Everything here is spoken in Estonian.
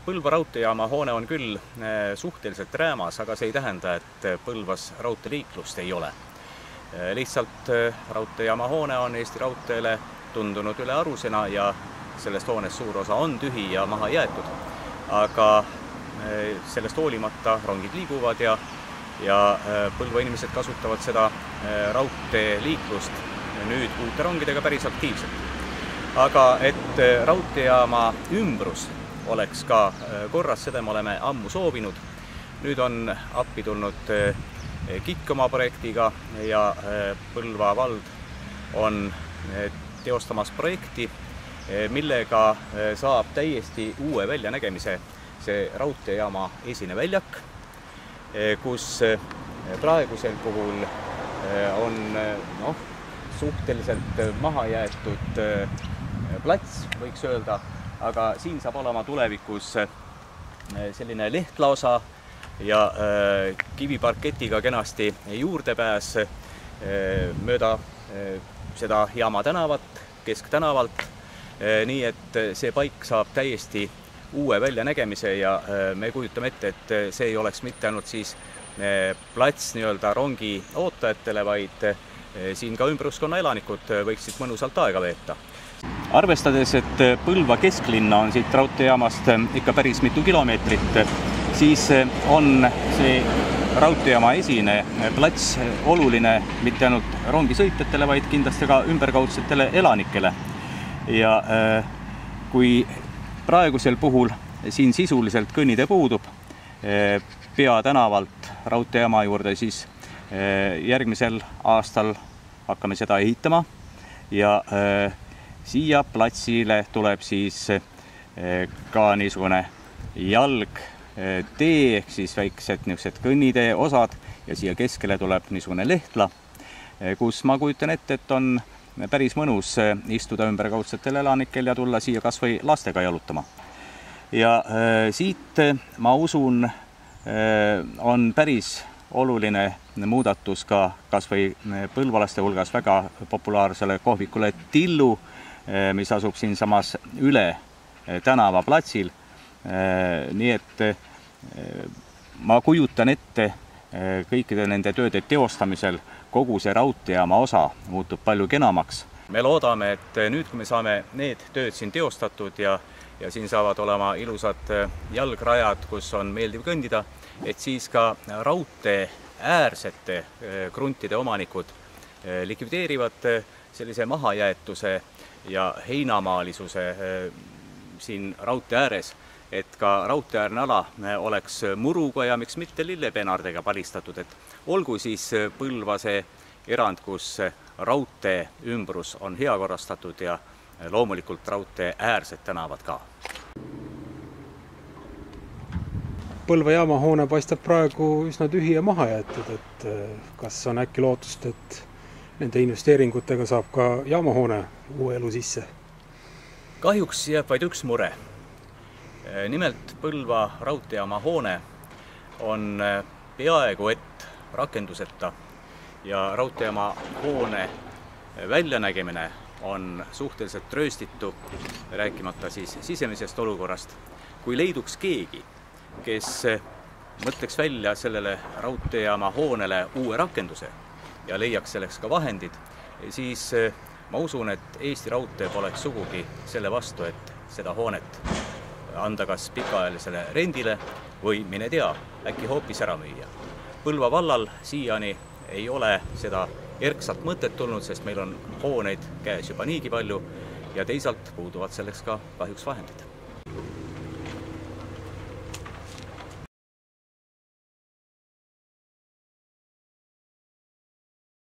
Põlva raudteejaama hoone on küll suhteliselt räämas, aga see ei tähenda, et Põlvas raudteeliiklust ei ole. Lihtsalt raudteejaama hoone on Eesti Raudteele tundunud ülearusena ja sellest hoonest suur osa on tühi ja maha jäetud. Aga sellest hoolimata rongid liiguvad ja Põlva inimesed kasutavad seda raudteeliiklust nüüd uute rongidega päris aktiivselt. Aga et raudteejaama ümbrus oleks ka korras, seda me oleme ammu soovinud. Nüüd on appi tulnud KIK oma projektiga ja Põlva vald on teostamas projekti, millega saab täiesti uue väljanägemise see raudteejaama esine väljak, kus praegusel puhul on suhteliselt maha jäetud plats, võiks öelda, aga siin saab olema tulevikus selline lehtlaosa ja kiviparketiga kenasti juurdepääs mööda seda jaama tänavat, kesktänavalt, nii et see paik saab täiesti uue väljanägemise ja me kujutame ette, et see ei oleks mitte ainult siis plats nii-öelda rongi ootajatele, vaid siin ka ümbruskonna elanikud võiksid mõnusalt aega veeta. Arvestades, et Põlva kesklinna on siit raudteejaamast ikka päris mitu kilomeetrit, siis on see raudteejaama esine plats oluline mitte ainult rongisõitjatele, vaid kindlasti ka ümberkaudsetele elanikele. Ja kui praegusel puhul siin sisuliselt kõnnitee puudub peatänavalt raudteejaama juurde, siis järgmisel aastal hakkame seda ehitama ja siia platsile tuleb siis ka niisugune jalgtee ehk siis väiksed niisugused kõnnitee osad ja siia keskele tuleb niisugune lehtla, kus ma kujutan ette, et on päris mõnus istuda ümberkaudsetel elanikel ja tulla siia kas või lastega jalutama. Ja siit, ma usun, on päris oluline muudatus ka kas või põlvalaste hulgas väga populaarsele kohvikule Tillu, mis asub siin samas üle tänava platsil. Nii et ma kujutan ette kõikide nende tööde teostamisel kogu see raudteejaama osa muutub palju kenamaks. Me loodame, et nüüd, kui me saame need tööd siin teostatud ja siin saavad olema ilusad jalgrajad, kus on meeldiv kõndida, et siis ka raudtee äärsete kruntide omanikud likvideerivad sellise mahajäetuse ja heinamaalisuse siin raudtee ääres, et ka raudteeäärne ala oleks muruga ja miks mitte lillepeenardega palistatud, et olgu siis Põlva see erand, kus raudtee ümbrus on hea korrastatud ja loomulikult raudtee äärsed tänavad ka. Põlva jaamahoone paistab praegu üsna tühi ja maha jäetud, et kas on äkki lootust, et nende investeeringutega saab ka jaamahoone uue elu sisse? Kahjuks jääb vaid üks mure. Nimelt Põlva raudteejaama hoone on peaaegu et rakenduseta ja raudteejaama hoone väljanägemine on suhteliselt rööstitu, rääkimata siis sisemisest olukorrast. Kui leiduks keegi, kes mõtleks välja sellele raudteejaama hoonele uue rakenduse ja leiaks selleks ka vahendid, siis ma usun, et Eesti Raudtee poleks sugugi selle vastu, et seda hoonet anda kas pikaajalisele rendile või mine tea, äkki hoopis ära müüa. Põlva vallal siiani ei ole seda erksalt mõtet tulnud, sest meil on hooneid käes juba niigi palju ja teisalt puuduvad selleks ka kahjuks vahendid.